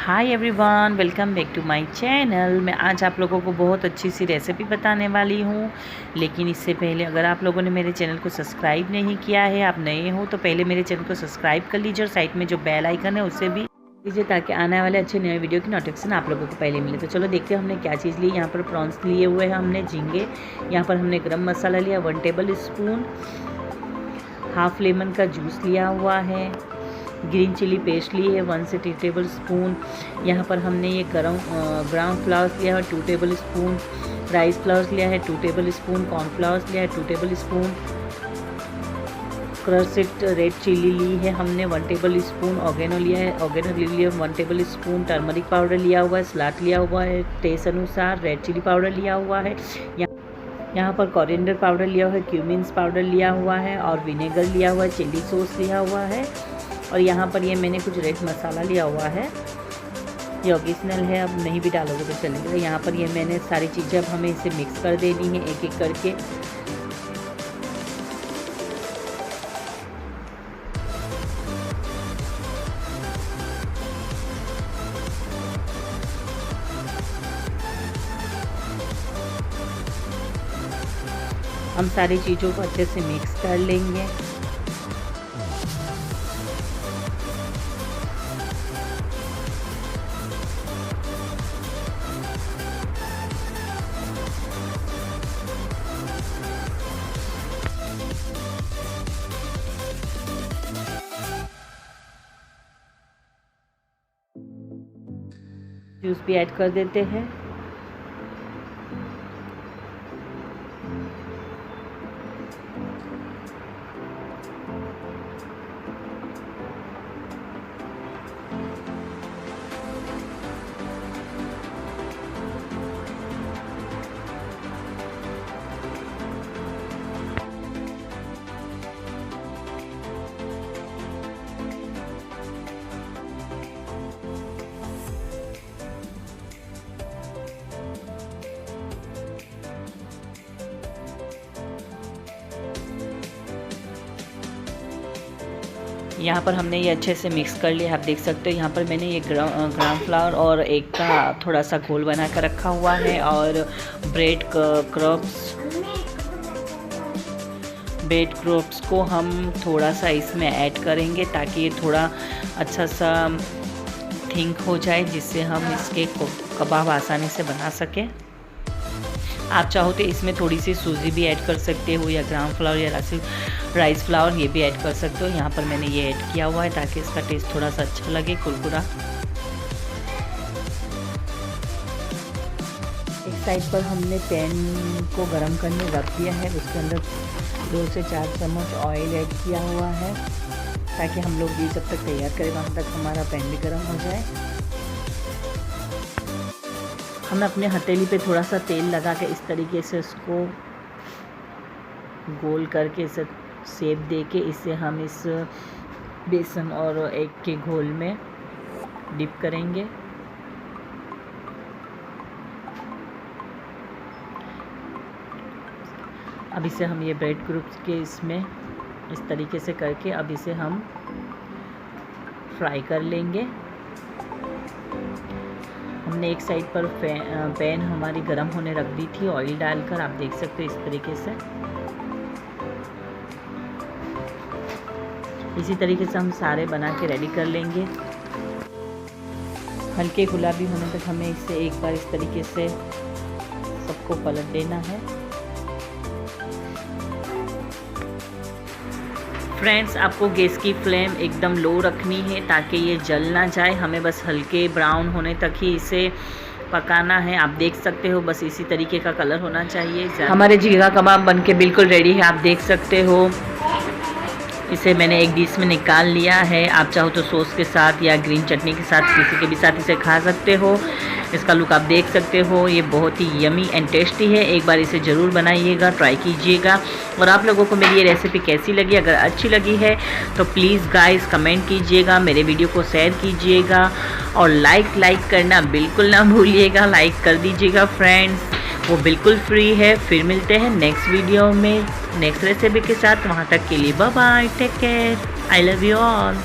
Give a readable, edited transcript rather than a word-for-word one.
Hi everyone, welcome back to my channel. मैं आज आप लोगों को बहुत अच्छी सी रेसिपी बताने वाली हूँ। लेकिन इससे पहले अगर आप लोगों ने मेरे चैनल को सब्सक्राइब नहीं किया है, आप नए हो तो पहले मेरे चैनल को सब्सक्राइब कर लीजिए और साइड में जो बेल आइकन है उससे भी लीजिए ताकि आने वाले अच्छे नए वीडियो की नोटिफिकेशन आप लोगों को पहले मिले। तो चलो देखते हैं हमने क्या चीज़ ली। यहाँ पर प्रॉन्स लिए हुए हैं हमने, झींगे। यहाँ पर हमने गरम मसाला लिया 1 टेबल स्पून, हाफ लेमन का जूस लिया हुआ है, ग्रीन चिली पेस्ट ली है 1 से 2 टेबल स्पून। यहाँ पर हमने ये ग्राउंड फ्लावर्स लिया है 2 टेबल स्पून, राइस फ्लावर्स लिया है 2 टेबल स्पून, कॉर्नफ्लावर्स लिया है 2 table spoon, crushed red chilli ली है हमने 1 टेबल स्पून, ऑर्गेनो लिया है, ऑर्गेनो ले लिया 1 टेबल स्पून, टर्मरिक पाउडर लिया हुआ है, सलाद लिया हुआ है टेस्ट अनुसार, रेड चिली पाउडर लिया हुआ है, यहाँ पर कोरिएंडर पाउडर लिया हुआ है, क्यूमिन्स पाउडर लिया हुआ है और विनेगर लिया हुआ है, चिली सॉस लिया हुआ है। और यहाँ पर ये मैंने कुछ रेड मसाला लिया हुआ है, ये ऑकेशनल है, अब नहीं भी डालोगे तो चलेगा। यहाँ पर ये मैंने सारी चीज़ें अब हमें इसे मिक्स कर देनी है एक एक करके। हम सारी चीज़ों को अच्छे से मिक्स कर लेंगे। जूस भी ऐड कर देते हैं। यहाँ पर हमने ये अच्छे से मिक्स कर लिया, आप देख सकते हो। यहाँ पर मैंने ये ग्राम फ्लावर और एग का थोड़ा सा घोल बना कर रखा हुआ है और ब्रेड क्रम्ब्स को हम थोड़ा सा इसमें ऐड करेंगे ताकि ये थोड़ा अच्छा सा थिक हो जाए, जिससे हम इसके कबाब आसानी से बना सकें। आप चाहो तो इसमें थोड़ी सी सूजी भी ऐड कर सकते हो या ग्राम फ्लावर या राइस फ्लावर ये भी ऐड कर सकते हो। यहाँ पर मैंने ये ऐड किया हुआ है ताकि इसका टेस्ट थोड़ा सा अच्छा लगे, कुरकुरा। एक साइड पर हमने पैन को गरम करने रख दिया है, उसके अंदर 2 से 4 चम्मच ऑयल ऐड किया हुआ है ताकि हम लोग ये जब तक तैयार करें वहाँ तक हमारा पैन भी गर्म हो जाए। हम अपने हथेली पे थोड़ा सा तेल लगा के इस तरीके से उसको गोल करके इसे शेप दे के इसे हम इस बेसन और एग के घोल में डिप करेंगे। अब इसे हम ये ब्रेड क्रम्ब्स के इसमें इस तरीके से करके अब इसे हम फ्राई कर लेंगे। हमने एक साइड पर पैन हमारी गर्म होने रख दी थी ऑयल डालकर, आप देख सकते हो इस तरीके से। इसी तरीके से हम सारे बना के रेडी कर लेंगे। हल्के गुलाबी होने तक हमें इसे एक बार इस तरीके से सबको पलट देना है। फ्रेंड्स, आपको गैस की फ्लेम एकदम लो रखनी है ताकि ये जल ना जाए। हमें बस हल्के ब्राउन होने तक ही इसे पकाना है। आप देख सकते हो बस इसी तरीके का कलर होना चाहिए। हमारे झींगा कबाब बनके बिल्कुल रेडी है, आप देख सकते हो। इसे मैंने एक डिश में निकाल लिया है। आप चाहो तो सॉस के साथ या ग्रीन चटनी के साथ किसी के भी साथ इसे खा सकते हो। इसका लुक आप देख सकते हो, ये बहुत ही यमी एंड टेस्टी है। एक बार इसे ज़रूर बनाइएगा, ट्राई कीजिएगा। और आप लोगों को मेरी ये रेसिपी कैसी लगी, अगर अच्छी लगी है तो प्लीज़ गाइस कमेंट कीजिएगा, मेरे वीडियो को शेयर कीजिएगा और लाइक करना बिल्कुल ना भूलिएगा। लाइक कर दीजिएगा फ्रेंड्स, वो बिल्कुल फ्री है। फिर मिलते हैं नेक्स्ट वीडियो में नेक्स्ट रेसिपी के साथ। वहाँ तक के लिए bye bye, take care, I love you all.